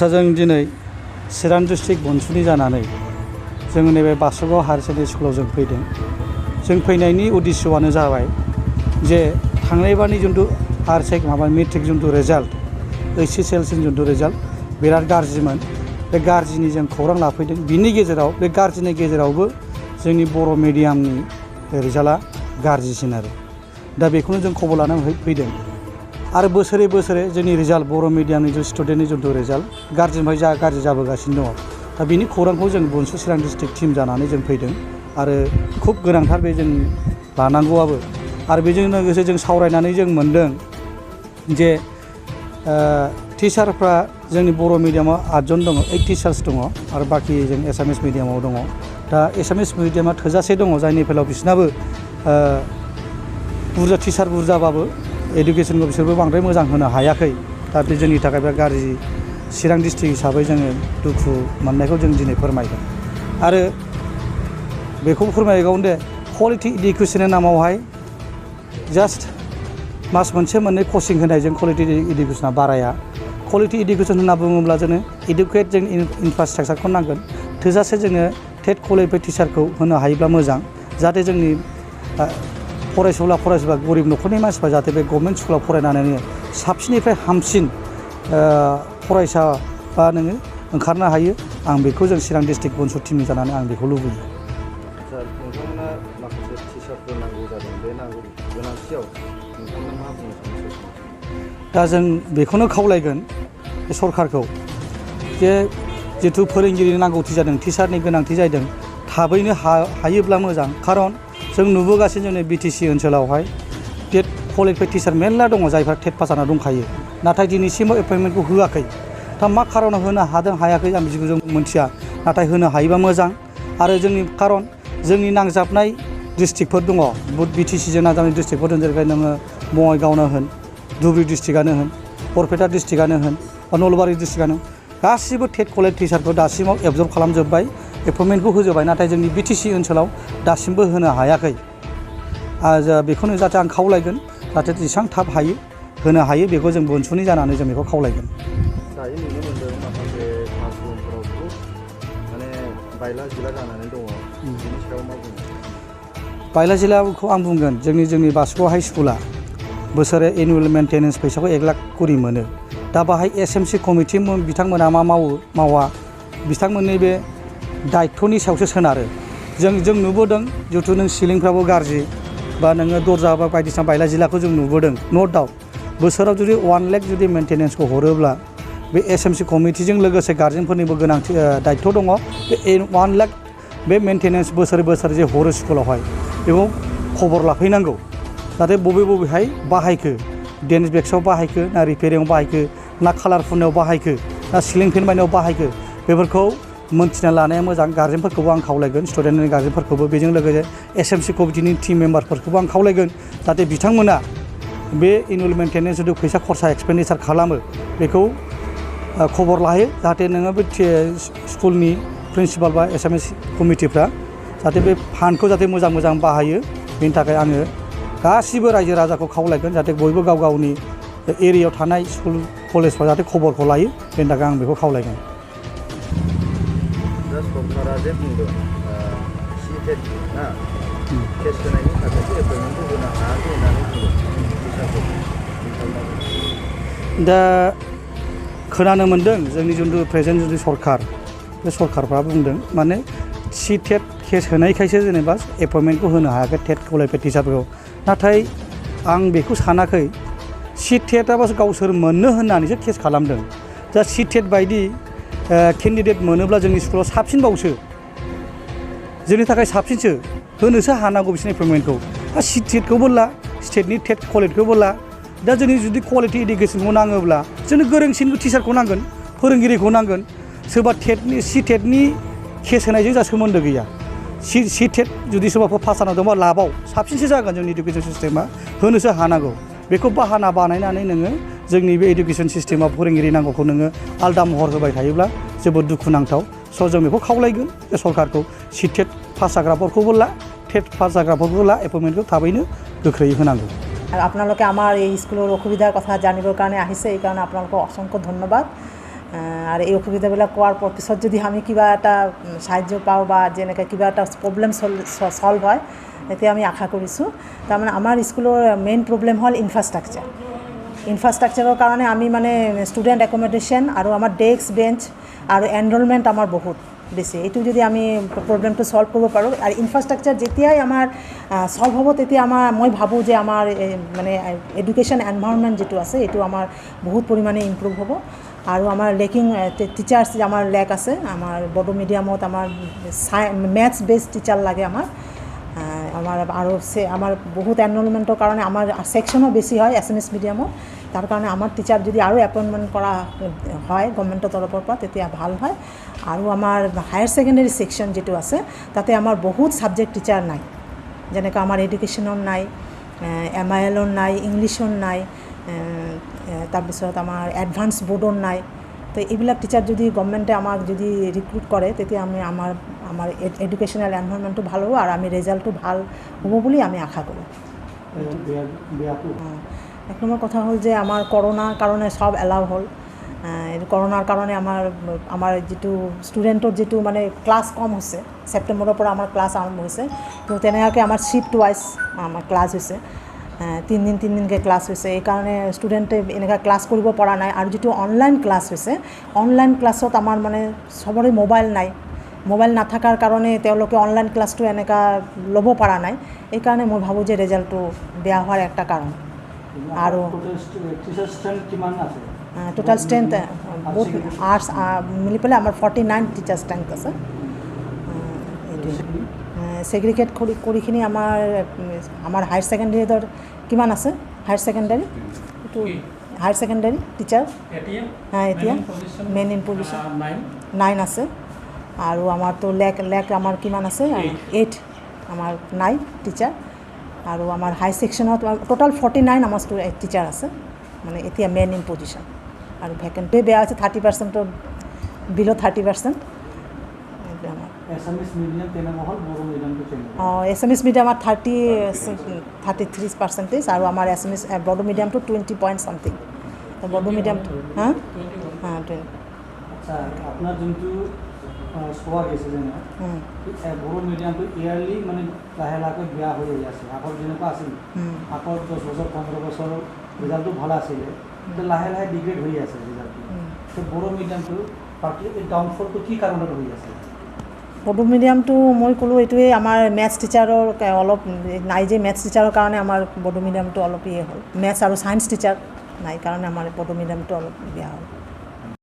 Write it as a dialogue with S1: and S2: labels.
S1: जों दिनै चिरां डिस्ट्रिक्ट बनसुलि जानानै जों नैबे बासुगाव हायार सेकेन्डारि स्कुलाव जों फैदों। जों फैनायनि उद्देश्यआनो जाबाय जे थांनायबारनि जिथु मेट्रिक जिथु रिजाल्ट HSLC जिथु रिजाल्ट बिराद गाज्रिमोन। बे गाज्रिनि जों खौरां लाफैदों। बिनि गेजेराव बे गाज्रिनि गेजेरावबो जोंनि बर' मिडियामनि रिजाल्टआ गाज्रिसिन आरो दा बेखौनो जों खबर लानानै फैदों। आरो बोसोरे बोसोरे जोंनि रिजाल्ट बर' मिडियामनि जिथु स्टुडेन्टनि जिथु रिजाल्ट गाज्रिनिफ्राय गाज्रि जाबोगासिनो दङ। दा बिनि खौरांखौ जों बनसु चिरां डिस्ट्रिक्ट टिम जानानै जों फैदों आरो खुब गोनांथार बे जों लानांगौआबो। आरो बेजों लोगोसे जों सावरायनानै जों मोनदों जे टिचारफ्रा जोंनि बर' मिडियामाव 8 जन दङ, 8 टिचार्स दङ आरो बाखि जों एसामिस मिडियामाव दङ। दा एसामिस मिडियामा थोजासे दङ, जायनि बेलायाव बिसोरनाबो बुरजा टिचार बुरजाबाबो एडुकेसनखौ बिसोरबो बांद्राय मोजां होनो हायाखै। दा बे जोंनि थाखाय बिराद गाज्रि। चिरां डिस्ट्रिक्ट हिसाबै जोङो दुखु मोननायखौ जों दिनै फोरमायदों आरो बेखौ फोरमायगौन दे क्वालिटि इडुकेसननि नामावहाय जास्ट मास मोनसे मोननै कचिं होनायजों क्वालिटि इडुकेसना बाराया। क्वालिटि इडुकेसन होनना बुङोब्ला जोङो इडुकेट जों इनफ्रास्ट्राक्चारखौ नांगोन। थोजासे जोङो टेट क्वालिफाइड टिचारखौ होनो हायोब्ला मोजां, जाहाथे जोंनि फरायसुला गरिब न'खरनि मानसिफ्रा जाहाथे बे गभर्नमेन्ट स्कुलाव फरायनानै साबसिननिफ्राय हामसिन फरायसा बा नोङो ओंखारनो हायो। आं बेखौ जों चिरां डिस्ट्रिक्ट बनसु टिमनि जानानै आं बेखौ लुबैयो।
S2: सार, नोंथांमोना माखासे टिचारफोर नांगौ जादों, बे गोनांथियाव नोंथांमोना मा बुंनो सानो?
S1: दा जों बेखौनो खावलायगोन सरकारखौ जे जिथु फोरोंगिरिनि नांगौथि जादों, टिचारनि गोनांथि जादों, थाबैनो हायोब्ला मोजां। खारन जों नुबोगासिनो जोंनि BTC ओनसोलावहाय टेट क्वालिफाइड टिचार मेरला दङ, जायफ्रा टेट पास जाना दंखायो, नाथाय दिनैसिमबो एपइन्टमेन्टखौ होआखै। दा मा खारनाव होनो हादों हायाखै आं बिदिखौ जों मोनथिया, नाथाय होनो हायोबा मोजां। आरो जोंनि नांजाबनाय डिस्ट्रिक्टफोर दङ, BTCजों नांजाबनाय डिस्ट्रिक्टफोर दं, जेरै नोङो बङाइगावनो होन, धुबुरी डिस्ट्रिक्टआनो होन, बरपेटा डिस्ट्रिक्टआनो होन, बा नलबारि डिस्ट्रिक्टआनो गासिबो टेट क्वालिफाइड टिचारखौ दासिमाव एबजर्ब खालामजोब्बाय, एपइन्टमेन्टखौ होजोब्बाय, नाथाय जोंनि BTC ओनसोलाव दासिमबो होनो हायाखै। बेखौनो जाहाथे आं खावलायगोन, जाहाथे जेसेबां थाब होनो हायो बेखौ जों बनसुनि जानानै जों बेखौ खावलायगोन।
S2: दायो नुनो मोन्दों माखासे क्लासरुमफोराव खुब माने बायला जिला जानानै दङ, बेनि सायाव मा बुङो?
S1: बायला जिलाखौ आं बुंगोन, जोंनि बासुगाव हाइ स्कुला बोसोरे एनुवेल मेन्टेनेन्स फैसाखौ 1 लाख करि मोनो। दा बाहाय SMC कमिटि बिथांमोना मा मावा बिथांमोननि बे दायित्वनि सायावसो सोनारो। जों नुबोदों जिहेथु नों सिलिंफ्राबो गाज्रि बा नोङो दरजा बा बायदिसिना बायला जिलाखौ जों नुबोदों। नो डाउट बोसोराव जुदि 1 लाख जुदि मेन्टेनेन्सखौ हरोब्ला बे SMC कमिटिजों लोगोसे गार्जेनफोरनिबो गोनांथि दायित्व दङ। बे 1 लाख बे मेन्टेनेन्स बोसोरे जे हरो स्कुलावहाय बेखौ खबर लाफैनांगौ, जाहाथे बबेहाय बाहायखो, डेन्स बेक्सआव बाहायखो ना रिपेयारिंआव बाहायखो ना कालार फुननायाव बाहायखो ना सिलिं फेन बायनायाव बाहायखो, बेफोरखौ मोनथिना लानाया मोजां। गार्जेनफोरखौबो आं खावलायगोन, स्टुडेन्टनि गार्जेनफोरखौबो, बेजों लोगोसे SMC कमिटिनि टिम मेम्बारफोरखौबो आं खावलायगोन, जाहाथे बिथांमोना बे एनुवेल मेन्टेनेन्स जुदि फैसा खरसा एक्सपेन्डिचार खालामो बेखौ खबर लायो, जाहाथे नोङो बे स्कुलनि प्रिन्सिपाल बा SMC कमिटिफ्रा जाहाथे बे फान्डखौ जाहाथे मोजां बाहायो। बेनि थाखाय आङो गासिबो रायजो राजाखौ खावलायगोन, जाहाथे बयबो गाव गावनि एरियायाव थानाय स्कुल कलेजफ्रा जाहाथे खबरखौ लायो। बेनि थाखाय आं बेखौ खावलायगोन।
S2: दा सरकारा जे बुंदों CTET ना टेस्ट होनायनि थाखायसो एपइन्टमेन्टखौ होनो हायाखै होननानै बुंदों।
S1: दा खोनानो मोन्दों जोंनि जिथु प्रेजेन्ट जिथु सरकार, बे सरकारफ्रा बुंदों माने CTET केस होनायखायसो जेनेबा एपइन्टमेन्टखौ होनो हायाखै टेट क्वालिफाइड टिचारफोरखौ। नाथाय आं बेखौ सानाखै, CTETआबो गावसोर मोननो होननानैसो केस खालामदों। दा CTET बायदि केन्डिडेट मोनोब्ला जोंनि स्कुलाव साबसिनबावसो, जोंनि थाखाय साबसिनसो, होनोसो हानांगौ बिसोरनि एपइन्टमेन्टखौ। CTETखौबो ला, स्टेटनि टेट क्वालिफाइडखौबो ला। दा जोंनि जुदि क्वालिटि इडुकेसनखौ नाङोब्ला जोंनो गोरोंसिन टिचारखौ नांगोन, फोरोंगिरिखौ नांगोन। सोरबा CTETनि केस होनायजों जा सोमोन्दो गैया। CTET जुदि सोरबाफोर पास जाना दंबा लाबाव साबसिनसो जागोन जोंनि इडुकेसन सिस्टेमा, होनोसो हानांगौ। बेखौ बाहाना बानायनानै नोङो जोंनि बे इडुकेसन सिस्टेमाव फोरोंगिरि नांगौखौ नोङो आलदा महर होबाय थायोब्ला जोबोद दुखुनांथाव। स' जों बेखौ खावलायगोन बे सरकारखौ, CTET পাস জাগ্রাফরকও লা টেট পাস জাগ্রাফরকও লা এপয়েন্টমেন্টও থাবেইনো গোख्रैयै होनांगौ।
S3: আপোনালোকে আমাৰ এই স্কুলৰ অসুবিধাৰ কথা জানিবৰ কাৰণে আহিছে, এই কাৰণে আপোনালোকক অসংখ্য ধন্যবাদ। আৰু এই অসুবিধাবিলাক কোৱাৰ পিছত যদি আমি কিবা এটা সাহায্য পাওঁ বা যেনেকৈ কিবা এটা প্ৰব্লেম সলভ হয় তেতিয়া আমি আশা কৰিছোঁ তাৰমানে আমাৰ স্কুলৰ মেইন প্ৰব্লেম হ'ল ইনফ্ৰাষ্ট্ৰাকচাৰৰ কাৰণে আমি মানে ষ্টুডেণ্ট একমডেশ্যন আৰু আমাৰ ডেস্ক বেঞ্চ আৰু এনৰলমেণ্ট আমাৰ বহুত বেছি এইটো যদি আমি প্ৰব্লেমটো সলভ কৰিব পাৰোঁ আৰু ইনফ্ৰাষ্ট্ৰাকচাৰ যেতিয়াই আমাৰ সলভ হ'ব তেতিয়া মই ভাবোঁ যে আমাৰ মানে এডুকেশ্যন এনভাইৰনমেণ্ট যিটো আছে এইটো আমাৰ বহুত পৰিমাণে ইম্প্ৰুভ হ'ব আৰু আমাৰ লেকিং টিচাৰ্ছ আমাৰ লেক আছে আমাৰ বড়ো মিডিয়ামত আমাৰ মেথছ বেছড টিচাৰ লাগে আমাৰ আৰু আমাৰ বহুত এনৰলমেণ্টৰ কাৰণে আমাৰ ছেকশ্যনো বেছি হয় এছএমএছ মিডিয়ামত তাৰ কাৰণে আমাৰ টিচাৰ যদি আৰু এপইণ্টমেণ্ট কৰা হয় গভৰ্ণমেণ্টৰ তৰফৰ পৰা তেতিয়া ভাল হয় আৰু আমাৰ হায়াৰ ছেকেণ্ডেৰী ছেকশ্যন যিটো আছে তাতে আমাৰ বহুত ছাবজেক্ট টিচাৰ নাই যেনেকৈ আমাৰ এডুকেশ্যনৰ নাই MIL-ৰ নাই ইংলিছৰ নাই তাৰপিছত আমাৰ এডভান্স বৰ্ডৰ নাই তো এইবিলাক টিচাৰ যদি গভৰ্ণমেণ্টে আমাক যদি ৰিক্ৰুট কৰে তেতিয়া আমাৰ এডুকেশ্যনেল এনভাইৰনমেণ্টটো ভাল হ'ব আৰু আমি ৰিজাল্টটো ভাল হ'ব বুলি আমি আশা কৰোঁ এক নম্বৰ কথা হ'ল যে আমাৰ কৰোণাৰ কাৰণে সব এলাউ হ'ল কৰোণাৰ কাৰণে আমাৰ যিটো ষ্টুডেণ্টৰ যিটো মানে ক্লাছ কম হৈছে ছেপ্টেম্বৰৰ পৰা আমাৰ ক্লাছ আৰম্ভ হৈছে তো তেনেকুৱাকৈ আমাৰ শ্বিফ্ট ৱাইজ আমাৰ ক্লাছ হৈছে তিনিদিনকৈ ক্লাছ হৈছে এইকাৰণে ষ্টুডেণ্টে এনেকুৱা ক্লাছ কৰিব পৰা নাই আৰু যিটো অনলাইন ক্লাছ হৈছে অনলাইন ক্লাছত আমাৰ মানে সবৰে মোবাইল নাথাকাৰ কাৰণে তেওঁলোকে অনলাইন ক্লাছটো এনেকুৱা ল'ব পৰা নাই এইকাৰণে মই ভাবোঁ যে ৰিজাল্টটো বেয়া হোৱাৰ এটা কাৰণ আৰু টোটাল ষ্ট্ৰেংথ বহুত আৰ্টছ মিলি পেলাই আমাৰ 49 টিচাৰ ষ্ট্ৰেংথ আছে ছেগ্ৰিগেট কৰিখিনি আমাৰ হায়াৰ ছেকেণ্ডেৰীৰ কিমান আছে হায়াৰ ছেকেণ্ডেৰী এইটো হায়াৰ ছেকেণ্ডেৰী টিচাৰ এতিয়া মেইন ইন পজিশ্যন 9 আছে আৰু আমাৰতো লেক আমাৰ কিমান আছে 8 আমাৰ নাই টিচাৰ আৰু আমাৰ হাই ছেকশ্যনত টোটাল 49 আমাৰ টিচাৰ আছে মানে এতিয়া মেইন ইন পজিশ্যন আৰু ভেকেণ্টে বেয়া হৈছে 30%ৰ বিল' 30% এছএমএছ মিডিয়ামত 33% আৰু আমাৰ এছএমএছ বড়ো মিডিয়ামটো 20 পইণ্ট ছামথিং বড়ো মিডিয়ামটো
S1: আপোনাৰ যোনটো চোৱা গৈছে যেনে বড়ো মিডিয়ামটো ইয়াৰলি মানে লাহে লাহে বেয়া হৈ আহি আছে আগৰ যেনেকুৱা আছিল আগৰ 10 বছৰ 15 বছৰৰ ৰিজাল্টটো ভাল আছিলে কিন্তু লাহে লাহে ডিগ্ৰেড হৈ আছে ৰিজাল্টটো তো বড়ো মিডিয়ামটো বাকী এই ডাউনফলটো কি কাৰণত হৈ আছে
S3: বড়ো মিডিয়ামটো মই ক'লোঁ এইটোৱে আমাৰ মেথছ টিচাৰৰ অলপ নাই যে মেথছ টিচাৰৰ কাৰণে আমাৰ বড়ো মিডিয়ামটো অলপ হ'ল মেথছ আৰু ছায়েন্স টিচাৰ নাই কাৰণে আমাৰ বড়ো মিডিয়ামটো অলপ বেয়া হ'ল